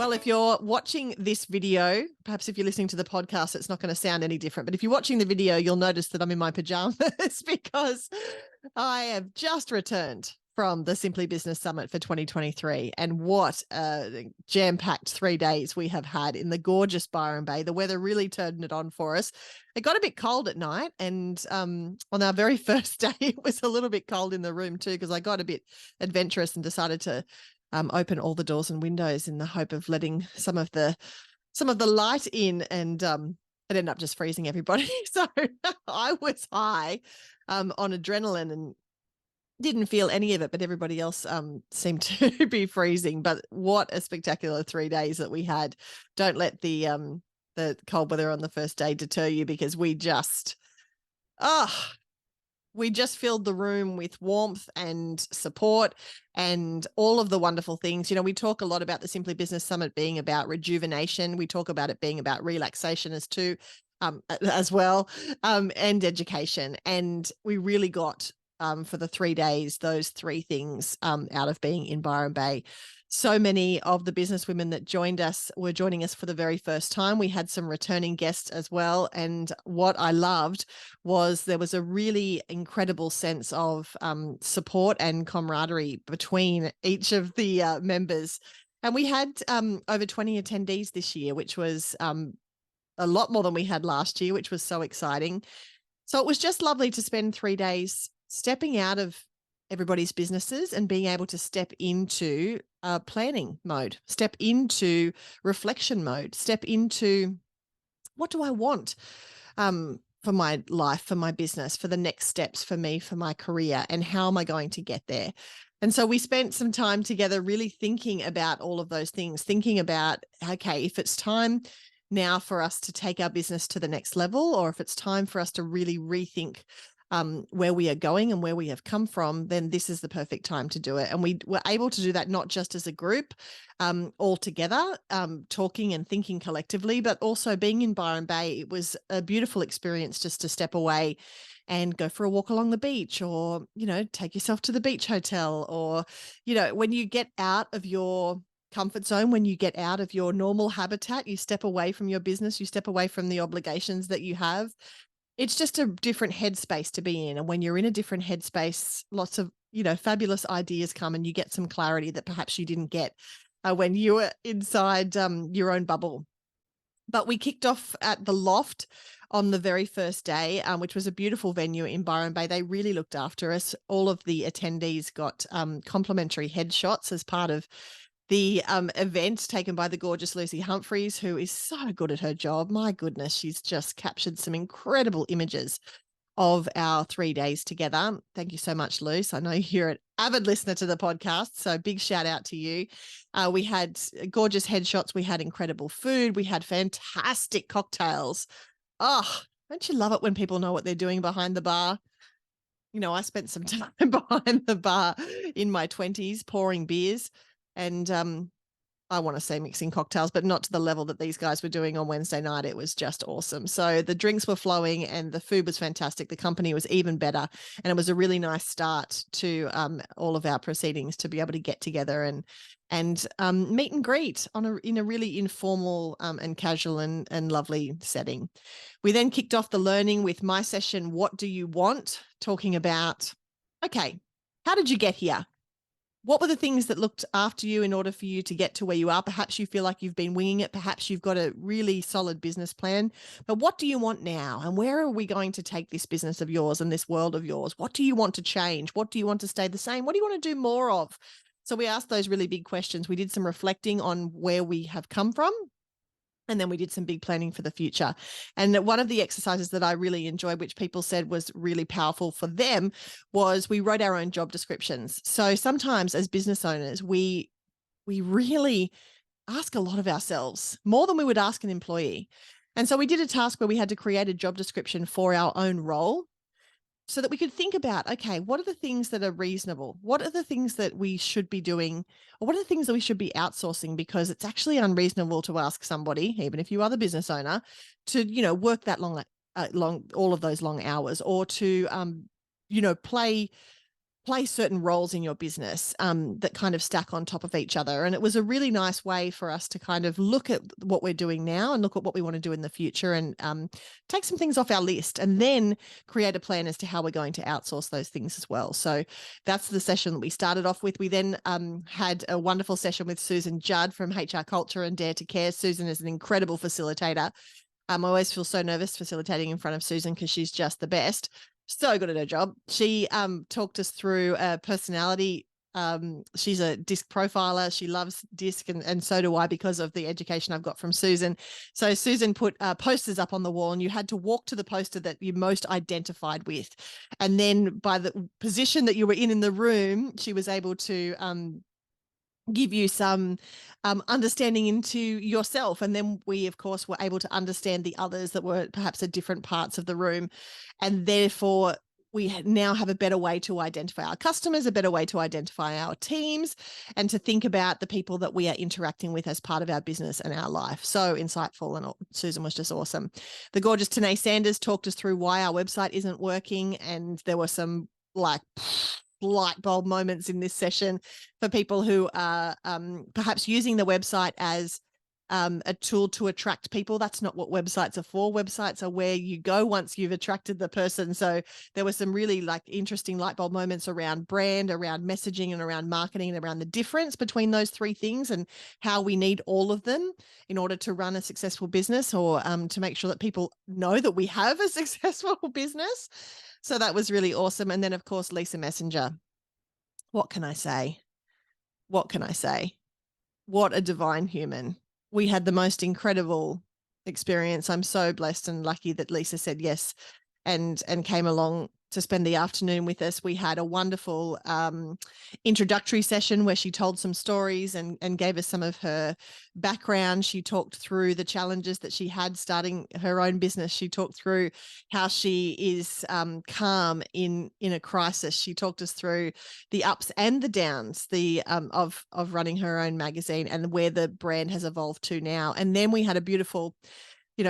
Well, if you're watching this video, perhaps if you're listening to the podcast, it's not going to sound any different. But if you're watching the video, you'll notice that I'm in my pajamas because I have just returned from the Simply Business Summit for 2023. And what a jam-packed 3 days we have had in the gorgeous Byron Bay. The weather really turned it on for us. It got a bit cold at night. And on our very first day, it was a little bit cold in the room too, because I got a bit adventurous and decided to open all the doors and windows in the hope of letting some of the light in, and it ended up just freezing everybody. So I was high on adrenaline and didn't feel any of it, but everybody else seemed to be freezing. But what a spectacular 3 days that we had. Don't let the cold weather on the first day deter you, because we just filled the room with warmth and support and all of the wonderful things. You know, we talk a lot about the Simply Business Summit being about rejuvenation. We talk about it being about relaxation as well, and education. And we really got, for the 3 days, those three things out of being in Byron Bay. So many of the business women that joined us were joining us for the very first time. We had some returning guests as well. And what I loved was there was a really incredible sense of support and camaraderie between each of the members. And we had over 20 attendees this year, which was a lot more than we had last year, which was so exciting. So it was just lovely to spend 3 days stepping out of everybody's businesses and being able to step into planning mode, step into reflection mode, step into what do I want for my life, for my business, for the next steps for me, for my career, and how am I going to get there? And so we spent some time together really thinking about all of those things, thinking about, okay, if it's time now for us to take our business to the next level, or if it's time for us to really rethink where we are going and where we have come from, then this is the perfect time to do it. And we were able to do that not just as a group, all together, talking and thinking collectively, but also being in Byron Bay. It was a beautiful experience just to step away and go for a walk along the beach, or, you know, take yourself to the beach hotel, or, you know, when you get out of your comfort zone, when you get out of your normal habitat, you step away from your business, you step away from the obligations that you have. It's just a different headspace to be in. And when you're in a different headspace, lots of, you know, fabulous ideas come, and you get some clarity that perhaps you didn't get when you were inside your own bubble. But we kicked off at the Loft on the very first day, which was a beautiful venue in Byron Bay. They really looked after us. All of the attendees got complimentary headshots as part of the event, taken by the gorgeous Lucy Humphreys, who is so good at her job. My goodness, she's just captured some incredible images of our 3 days together. Thank you so much, Luce. I know you're an avid listener to the podcast, so big shout out to you. We had gorgeous headshots. We had incredible food. We had fantastic cocktails. Oh, don't you love it when people know what they're doing behind the bar? You know, I spent some time behind the bar in my 20s pouring beers. And I want to say mixing cocktails, but not to the level that these guys were doing on Wednesday night. It was just awesome. So the drinks were flowing and the food was fantastic. The company was even better. And it was a really nice start to all of our proceedings, to be able to get together and meet and greet in a really informal and casual and lovely setting. We then kicked off the learning with my session, What Do You Want? Talking about, okay, how did you get here? What were the things that looked after you in order for you to get to where you are? Perhaps you feel like you've been winging it. Perhaps you've got a really solid business plan. But what do you want now? And where are we going to take this business of yours and this world of yours? What do you want to change? What do you want to stay the same? What do you want to do more of? So we asked those really big questions. We did some reflecting on where we have come from. And then we did some big planning for the future. And one of the exercises that I really enjoyed, which people said was really powerful for them, was we wrote our own job descriptions. So sometimes as business owners, we really ask a lot of ourselves, more than we would ask an employee. And so we did a task where we had to create a job description for our own role, so that we could think about, okay, what are the things that are reasonable? What are the things that we should be doing? Or what are the things that we should be outsourcing? Because it's actually unreasonable to ask somebody, even if you are the business owner, to, you know, work that long, all of those long hours, or to, you know, play play certain roles in your business that kind of stack on top of each other. And it was a really nice way for us to kind of look at what we're doing now and look at what we want to do in the future, and take some things off our list, and then create a plan as to how we're going to outsource those things as well. So that's the session that we started off with. We then had a wonderful session with Susan Judd from HR Culture and Dare to Care. Susan is an incredible facilitator. I always feel so nervous facilitating in front of Susan because she's just the best. So good at her job. She talked us through personality. She's a DISC profiler. She loves DISC, and so do I, because of the education I've got from Susan. So Susan put posters up on the wall, and you had to walk to the poster that you most identified with. And then by the position that you were in the room, she was able to give you some understanding into yourself. And then we, of course, were able to understand the others that were perhaps at different parts of the room. And therefore, we now have a better way to identify our customers, a better way to identify our teams, and to think about the people that we are interacting with as part of our business and our life. So insightful, and Susan was just awesome. The gorgeous Tanae Sanders talked us through why our website isn't working, and there were some like light bulb moments in this session for people who are perhaps using the website as a tool to attract people. That's not what websites are for. Websites are where you go once you've attracted the person. So there were some really like interesting light bulb moments around brand, around messaging, and around marketing, and around the difference between those three things, and how we need all of them in order to run a successful business, or to make sure that people know that we have a successful business. So that was really awesome. And then, of course, Lisa Messenger. What can I say? What can I say? What a divine human. We had the most incredible experience. I'm so blessed and lucky that Lisa said yes and came along to spend the afternoon with us. We had a wonderful introductory session where she told some stories and gave us some of her background. She talked through the challenges that she had starting her own business. She talked through how she is calm in a crisis. She talked us through the ups and the downs of running her own magazine, and where the brand has evolved to now. And then we had a beautiful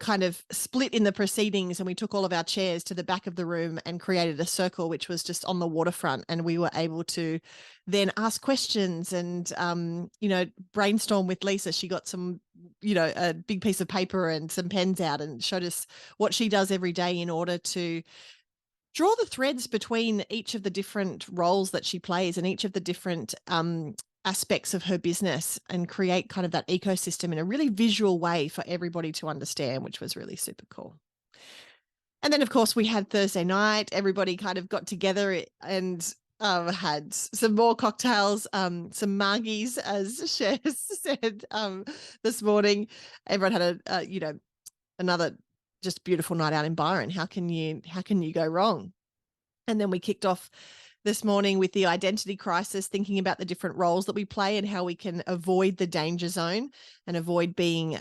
kind of split in the proceedings, and we took all of our chairs to the back of the room and created a circle, which was just on the waterfront. And we were able to then ask questions and, brainstorm with Lisa. She got some, a big piece of paper and some pens out and showed us what she does every day in order to draw the threads between each of the different roles that she plays and each of the different aspects of her business, and create kind of that ecosystem in a really visual way for everybody to understand, which was really super cool. And then, of course, we had Thursday night. Everybody kind of got together and had some more cocktails, some margies, as Shez said this morning. Everyone had another just beautiful night out in Byron. How can you go wrong? And then we kicked off this morning with the identity crisis, thinking about the different roles that we play and how we can avoid the danger zone and avoid being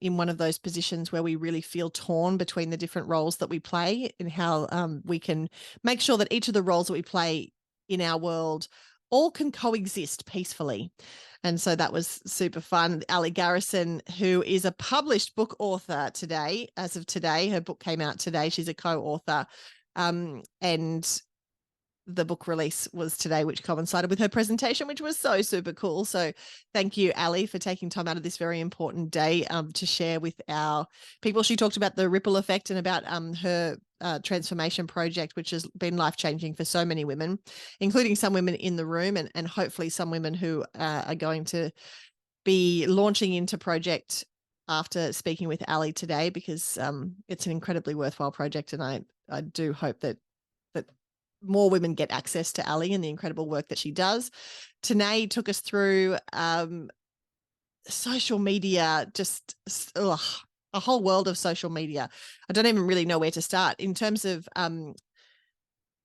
in one of those positions where we really feel torn between the different roles that we play, and how we can make sure that each of the roles that we play in our world all can coexist peacefully. And so that was super fun. Ali Garrison, who is a published book author today, as of today, her book came out today. She's a co-author, and the book release was today, which coincided with her presentation, which was so super cool. So thank you, Ali, for taking time out of this very important day to share with our people. She talked about the ripple effect and about her transformation project, which has been life-changing for so many women, including some women in the room, and hopefully some women who are going to be launching into project after speaking with Ali today, because it's an incredibly worthwhile project. And I do hope that more women get access to Ali and the incredible work that she does. Tanae took us through social media, just a whole world of social media. I don't even really know where to start in terms of there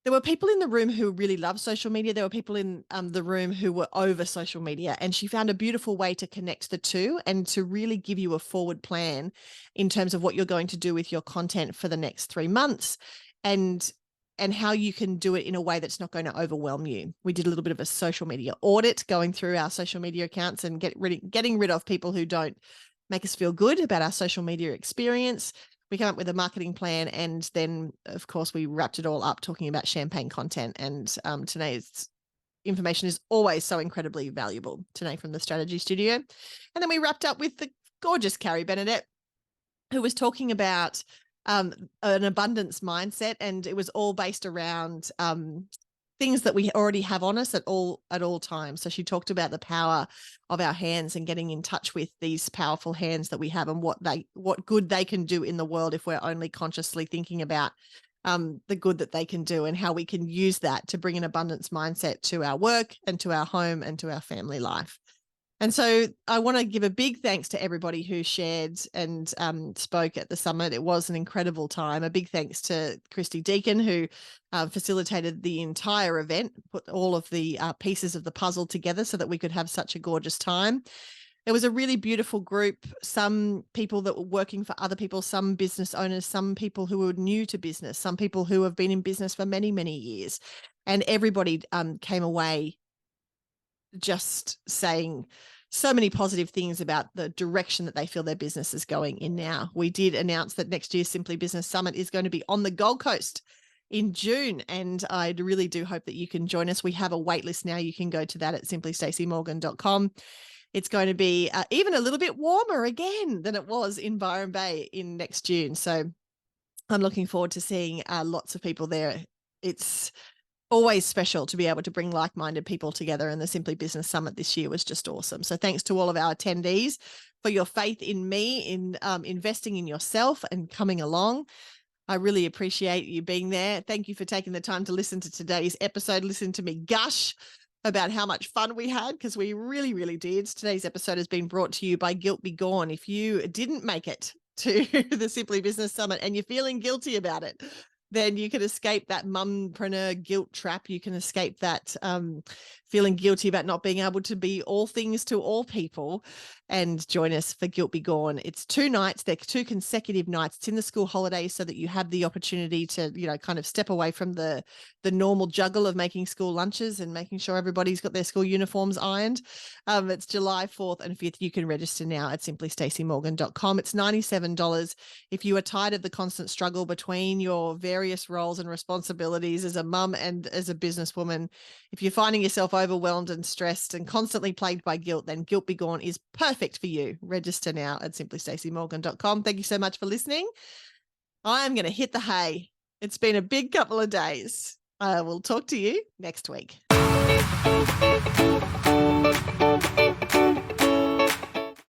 were people in the room who really love social media. There were people in the room who were over social media, and she found a beautiful way to connect the two and to really give you a forward plan in terms of what you're going to do with your content for the next 3 months, and how you can do it in a way that's not going to overwhelm you. We did a little bit of a social media audit, going through our social media accounts and getting rid of people who don't make us feel good about our social media experience. We came up with a marketing plan, and then, of course, we wrapped it all up talking about champagne content. And Tanae's information is always so incredibly valuable. Today from the Strategy Studio. And then we wrapped up with the gorgeous Carrie Bernadette, who was talking about an abundance mindset, and it was all based around things that we already have on us at all times. So she talked about the power of our hands and getting in touch with these powerful hands that we have, and what good they can do in the world if we're only consciously thinking about the good that they can do, and how we can use that to bring an abundance mindset to our work and to our home and to our family life. And so I want to give a big thanks to everybody who shared and spoke at the summit. It was an incredible time. A big thanks to Christy Deacon, who facilitated the entire event, put all of the pieces of the puzzle together so that we could have such a gorgeous time. It was a really beautiful group. Some people that were working for other people, some business owners, some people who were new to business, some people who have been in business for many, many years. And everybody came away just saying so many positive things about the direction that they feel their business is going in now. We did announce that next year's Simply Business Summit is going to be on the Gold Coast in June, and I really do hope that you can join us. We have a wait list now. You can go to that at simplystacymorgan.com. It's going to be even a little bit warmer again than it was in Byron Bay in next June. So I'm looking forward to seeing lots of people there. It's always special to be able to bring like-minded people together, and the Simply Business Summit this year was just awesome. So thanks to all of our attendees for your faith in me, in investing in yourself and coming along. I really appreciate you being there. Thank you for taking the time to listen to today's episode. Listen to me gush about how much fun we had, because we really, really did. Today's episode has been brought to you by Guilt Be Gone. If you didn't make it to the Simply Business Summit and you're feeling guilty about it, then you can escape that mumpreneur guilt trap. You can escape that feeling guilty about not being able to be all things to all people, and join us for Guilt Be Gone. It's 2 nights. They're 2 consecutive nights. It's in the school holidays so that you have the opportunity to, kind of step away from the normal juggle of making school lunches and making sure everybody's got their school uniforms ironed. It's July 4th and 5th. You can register now at simplystacymorgan.com. It's $97. If you are tired of the constant struggle between your various roles and responsibilities as a mum and as a businesswoman, if you're finding yourself overwhelmed and stressed and constantly plagued by guilt, then Guilt Be Gone is perfect for you. Register now at simplystacymorgan.com. Thank you so much for listening. I'm going to hit the hay. It's been a big couple of days. I will talk to you next week.